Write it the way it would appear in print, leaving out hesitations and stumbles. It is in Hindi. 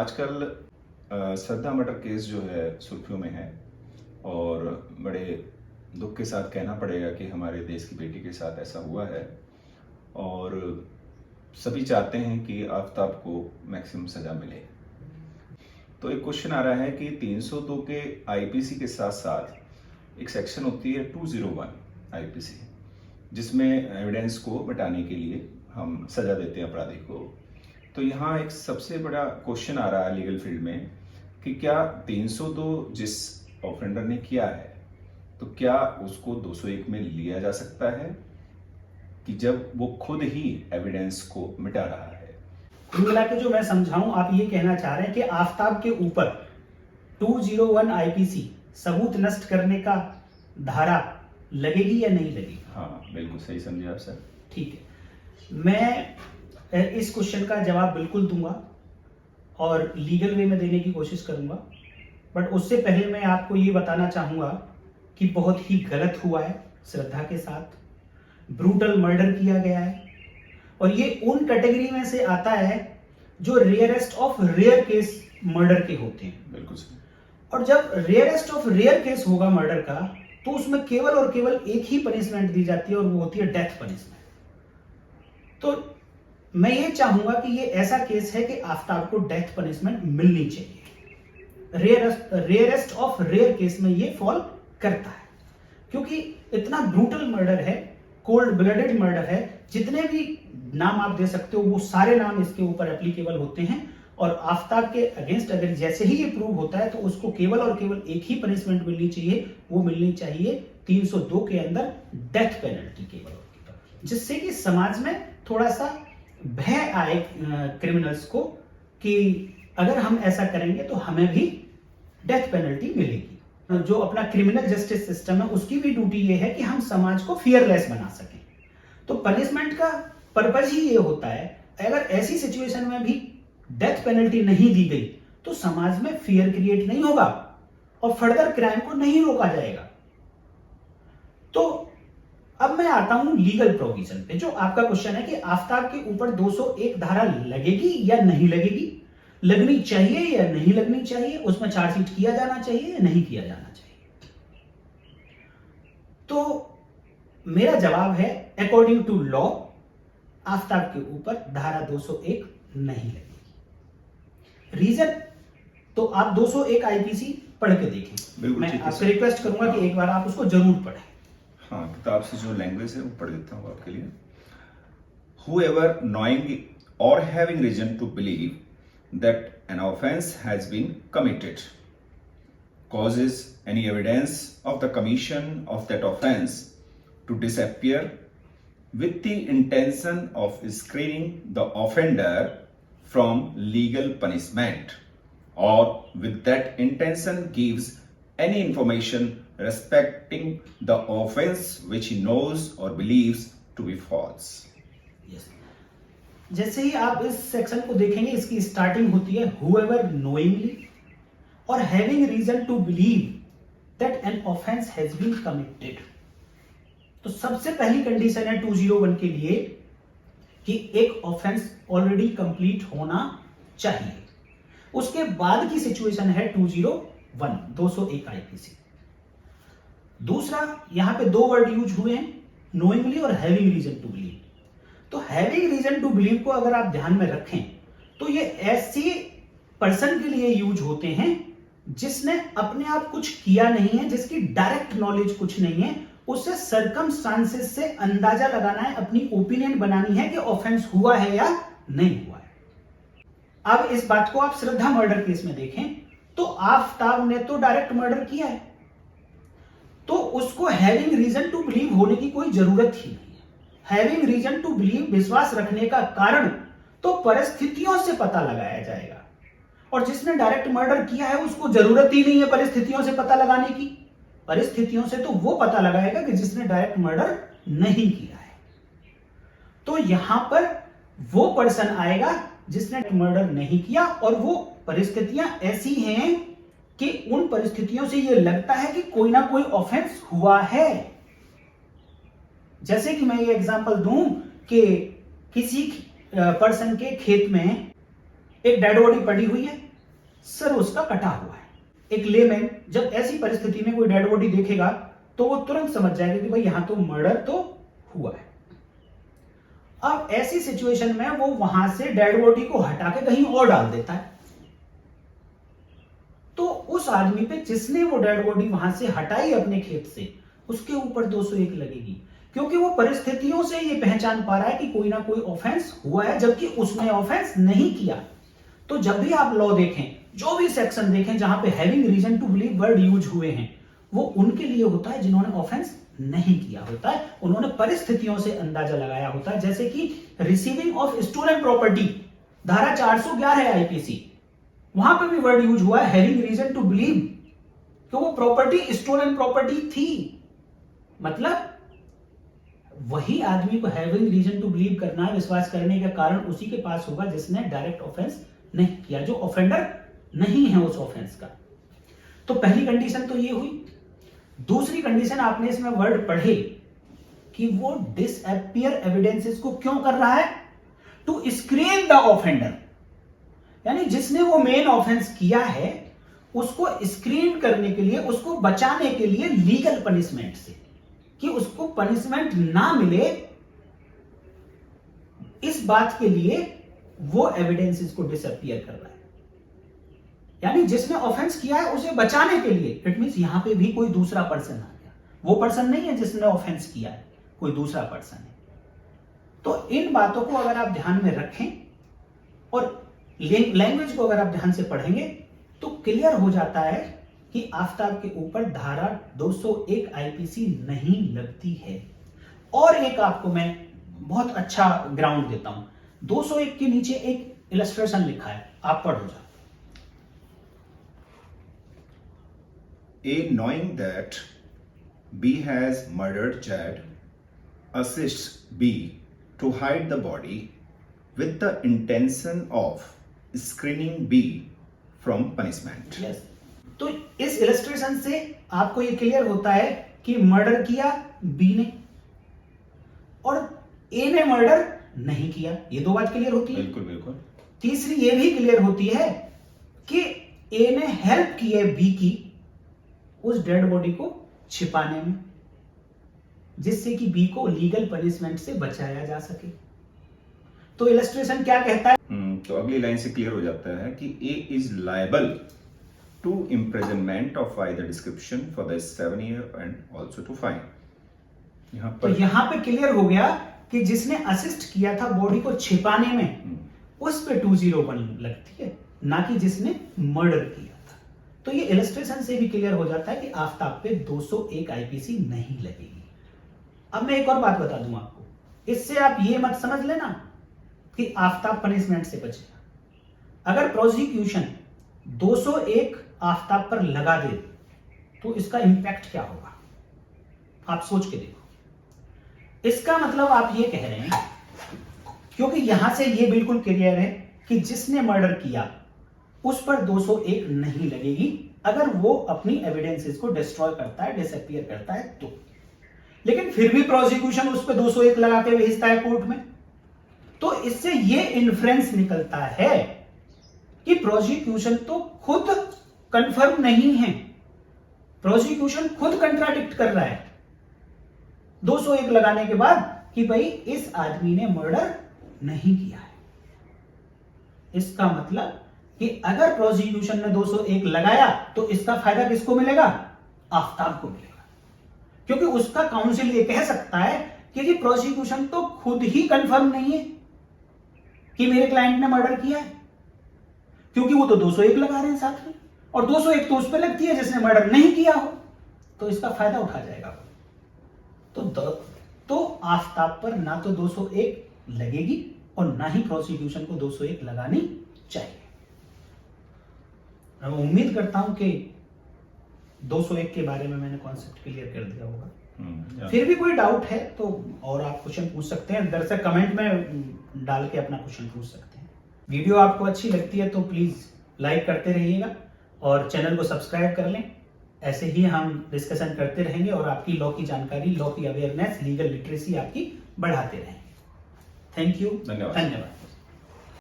आजकल श्रद्धा मर्डर केस जो है सुर्खियों में है और बड़े दुख के साथ कहना पड़ेगा कि हमारे देश की बेटी के साथ ऐसा हुआ है और सभी चाहते हैं कि आफताब को मैक्सिमम सजा मिले। तो एक क्वेश्चन आ रहा है कि 302 के आईपीसी के साथ साथ एक सेक्शन होती है 201 आईपीसी, जिसमें एविडेंस को मिटाने के लिए हम सजा देते हैं अपराधी को। तो यहाँ एक सबसे बड़ा क्वेश्चन आ रहा है लीगल फील्ड में कि क्या 302 जिस ऑफेंडर ने किया है तो क्या उसको 201 में लिया जा सकता है कि जब वो खुद ही एविडेंस को मिटा रहा है। कुल मिला के जो मैं समझाऊं, आप ये कहना चाह रहे हैं कि आफताब के ऊपर 201 आईपीसी सबूत नष्ट करने का धारा लगेगी या नहीं लगेगी? हाँ, बिल्कुल सही समझे आप सर। ठीक है, मैं इस क्वेश्चन का जवाब बिल्कुल दूंगा और लीगल वे में देने की कोशिश करूंगा, बट उससे पहले मैं आपको ये बताना चाहूंगा कि बहुत ही गलत हुआ है श्रद्धा के साथ। ब्रूटल मर्डर किया गया है और ये उन कैटेगरी में से आता है जो rarest of rare case murder के होते हैं। बिल्कुल सही। और जब रेयरेस्ट ऑफ रेयर केस होगा मर्डर का, तो उसमें केवल और केवल एक ही पनिशमेंट दी जाती है और वो होती है डेथ पनिशमेंट। तो मैं ये चाहूंगा कि ये ऐसा केस है कि आफताब को डेथ पनिशमेंट मिलनी चाहिए। रेयरेस्ट ऑफ रेयर केस में ये फॉल करता है क्योंकि इतना ब्रूटल मर्डर है, कोल्ड ब्लडेड मर्डर है, जितने भी नाम आप दे सकते हो वो सारे नाम इसके ऊपर एप्लीकेबल होते हैं। और आफताब के अगेंस्ट अगर जैसे ही ये प्रूव होता है तो उसको केवल और केवल एक ही पनिशमेंट मिलनी चाहिए, वो मिलनी चाहिए 302 के अंदर डेथ पेनल्टी केवल और केवल, जिससे कि समाज में थोड़ा सा भय आए क्रिमिनल्स को कि अगर हम ऐसा करेंगे तो हमें भी डेथ पेनल्टी मिलेगी। जो अपना क्रिमिनल जस्टिस सिस्टम है उसकी भी ड्यूटी ये है कि हम समाज को फियरलेस बना सकें। तो पनिशमेंट का पर्पज ही ये होता है, अगर ऐसी सिचुएशन में भी डेथ पेनल्टी नहीं दी गई तो समाज में फियर क्रिएट नहीं होगा और फर्दर क्राइम को नहीं रोका जाएगा। तो अब मैं आता हूं लीगल प्रोविजन पे। जो आपका क्वेश्चन है कि आफताब के ऊपर 201 धारा लगेगी या नहीं लगेगी, लगनी चाहिए या नहीं लगनी चाहिए, उसमें चार्जशीट किया जाना चाहिए या नहीं किया जाना चाहिए, तो मेरा जवाब है अकॉर्डिंग टू लॉ आफताब के ऊपर धारा 201 नहीं लगेगी। रीजन तो आप 201 आईपीसी पढ़ के देखें। मैं आपसे रिक्वेस्ट करूंगा कि एक बार आप उसको जरूर पढ़ें। हाँ, किताब से जो लैंग्वेज है वो पढ़ देता हूँ आपके लिए। Whoever knowing or having reason to believe that an offense has been committed causes any evidence of the commission of that offense to disappear with the intention of screening the offender from legal punishment, or with that intention gives any information respecting the offense which he knows or believes to be false. Yes. जैसे ही आप इस सेक्शन को देखेंगे, इसकी स्टार्टिंग होती है whoever knowingly or having reason to believe that an offense has been committed। तो सबसे पहली कंडीशन है 201 के लिए कि एक ऑफेंस ऑलरेडी कंप्लीट होना चाहिए। उसके बाद की सिचुएशन है 201 आईपीसी। दूसरा, यहां पे दो वर्ड यूज हुए हैं, नोइंगली और हैविंग रीजन टू बिलीव। तो हैविंग रीजन टू बिलीव को अगर आप ध्यान में रखें तो ये ऐसे पर्सन के लिए यूज होते हैं जिसने अपने आप कुछ किया नहीं है, जिसकी डायरेक्ट नॉलेज कुछ नहीं है, उसे सर्कमस्टांसेस से अंदाजा लगाना है, अपनी ओपिनियन बनानी है कि ऑफेंस हुआ है या नहीं हुआ है। अब इस बात को आप श्रद्धा मर्डर केस में देखें तो आफताब ने तो डायरेक्ट मर्डर किया है, तो उसको हैविंग रीजन टू बिलीव होने की कोई जरूरत ही नहीं है। हैविंग रीजन टू बिलीव, विश्वास रखने का कारण तो परिस्थितियों से पता लगाया जाएगा, और जिसने डायरेक्ट मर्डर किया है उसको जरूरत ही नहीं है परिस्थितियों से पता लगाने की। परिस्थितियों से तो वो पता लगाएगा कि जिसने डायरेक्ट मर्डर नहीं किया है। तो यहां पर वो पर्सन आएगा जिसने मर्डर नहीं किया, और वो परिस्थितियां ऐसी हैं कि उन परिस्थितियों से ये लगता है कि कोई ना कोई ऑफेंस हुआ है। जैसे कि मैं ये एग्जांपल दूं कि किसी पर्सन के खेत में एक डेड बॉडी पड़ी हुई है, सर उसका कटा हुआ है। एक लेमैन जब ऐसी परिस्थिति में कोई डेड बॉडी देखेगा तो वो तुरंत समझ जाएगा कि भाई यहां तो मर्डर तो हुआ है। अब ऐसी सिचुएशन में वो वहां से डेड बॉडी को हटा के कहीं और डाल देता है, तो उस आदमी पे जिसने वो डेड बॉडी वहां से हटाई अपने खेत से, उसके ऊपर 201 लगेगी, क्योंकि वो परिस्थितियों से ये पहचान पा रहा है कि कोई ना कोई ऑफेंस हुआ है, जबकि उसने ऑफेंस नहीं किया। तो जब भी आप लॉ देखें, जो भी सेक्शन देखें जहां पे having reason to believe word use हुए हैं, वो उनके लिए होता है जिन्होंने ऑफेंस नहीं किया होता है, उन्होंने परिस्थितियों से अंदाजा लगाया होता है। जैसे कि रिसीविंग ऑफ स्टोलन प्रॉपर्टी, धारा 411 आईपीसी, वहां पे भी वर्ड यूज हुआ है हैविंग रीजन टू बिलीव, कि वो प्रॉपर्टी स्टोलन प्रॉपर्टी थी। मतलब वही आदमी को हैविंग रीजन टू बिलीव करना है, विश्वास करने का कारण उसी के पास होगा जिसने डायरेक्ट ऑफेंस नहीं किया, जो ऑफेंडर नहीं है उस ऑफेंस का। तो पहली कंडीशन तो ये हुई। दूसरी कंडीशन, आपने इसमें वर्ड पढ़े कि वो डिसअपियर एविडेंसेस को क्यों कर रहा है? टू स्क्रीन द ऑफेंडर, यानी जिसने वो मेन ऑफेंस किया है उसको स्क्रीन करने के लिए, उसको बचाने के लिए लीगल पनिशमेंट से, कि उसको पनिशमेंट ना मिले, इस बात के लिए वो एविडेंसेस को डिसअपियर कर रहा है। यानी जिसने ऑफेंस किया है उसे बचाने के लिए। इट मींस यहां पे भी कोई दूसरा पर्सन आ गया, वो पर्सन नहीं है जिसने ऑफेंस किया है, कोई दूसरा पर्सन है। तो इन बातों को अगर आप ध्यान में रखें और लैंग्वेज को अगर आप ध्यान से पढ़ेंगे तो क्लियर हो जाता है कि आफताब के ऊपर धारा 201 आईपीसी नहीं लगती है। और एक आपको मैं बहुत अच्छा ग्राउंड देता हूं, 201 के नीचे एक इलस्ट्रेशन लिखा है, आप पढ़ो जा। A knowing that B has murdered Chad assists B to hide the body with the intention of screening B from punishment. Yes. तो इस इलस्ट्रेशन से आपको ये क्लियर होता है कि मर्डर किया बी ने और ए ने मर्डर नहीं किया। ये दो बात क्लियर होती है। बिल्कुल बिल्कुल। तीसरी ये भी क्लियर होती है कि ए ने हेल्प की है बी की उस डेड बॉडी को छिपाने में, जिससे कि बी को लीगल पनिशमेंट से बचाया जा सके। तो इलस्ट्रेशन क्या कहता है? तो अगली लाइन से क्लियर हो जाता है कि A is liable to imprisonment of either description for the 7 year and also to fine. यहाँ पर तो यहां पे क्लियर हो गया कि जिसने असिस्ट किया था बॉडी को छिपाने में उस पे 201 लगती है, ना कि जिसने मर्डर किया था। तो ये इलस्ट्रेशन से भी क्लियर हो जाता है कि आफताब पे 201 आईपीसी नहीं लगेगी। अब मैं एक और बात बता दूं आपको, इससे आप ये मत समझ लेना कि आफताब पनिशमेंट से बचेगा। अगर प्रोसिक्यूशन 201 आफताब पर लगा दे तो इसका इंपैक्ट क्या होगा, आप सोच के देखो। इसका मतलब आप ये कह रहे हैं, क्योंकि यहां से ये बिल्कुल क्लियर है कि जिसने मर्डर किया उस पर 201 नहीं लगेगी अगर वो अपनी एविडेंसेस को डिस्ट्रॉय करता है, डिसअपियर करता है तो। लेकिन फिर भी प्रोसिक्यूशन उस पर 201 लगा के भेजता है कोर्ट में, तो इससे ये इन्फ्रेंस निकलता है कि प्रोसिक्यूशन तो खुद कंफर्म नहीं है, प्रोसिक्यूशन खुद कंट्राडिक्ट कर रहा है 201 लगाने के बाद कि भाई इस आदमी ने मर्डर नहीं किया है। इसका मतलब कि अगर प्रोसिक्यूशन ने 201 लगाया तो इसका फायदा किसको मिलेगा? आफताब को मिलेगा, क्योंकि उसका काउंसिल ये कह सकता है कि जी प्रोसिक्यूशन तो खुद ही कंफर्म नहीं है कि मेरे क्लाइंट ने मर्डर किया है, क्योंकि वो तो 201 लगा रहे हैं साथ में, और 201 तो उस पर लगती है जिसने मर्डर नहीं किया हो, तो इसका फायदा उठा जाएगा। तो आफताब पर ना तो 201 लगेगी और ना ही प्रोसिक्यूशन को 201 लगानी चाहिए। मैं उम्मीद करता हूं कि 201 के बारे में मैंने कॉन्सेप्ट क्लियर कर दिया होगा। फिर भी कोई डाउट है तो और आप क्वेश्चन पूछ सकते हैं, दरअसल कमेंट में डाल के अपना क्वेश्चन पूछ सकते हैं। वीडियो आपको अच्छी लगती है तो प्लीज लाइक करते रहिएगा और चैनल को सब्सक्राइब कर लें। ऐसे ही हम डिस्कशन करते रहेंगे और आपकी लॉ की जानकारी, लॉ की अवेयरनेस, लीगल लिटरेसी आपकी बढ़ाते रहेंगे। थैंक यू, धन्यवाद।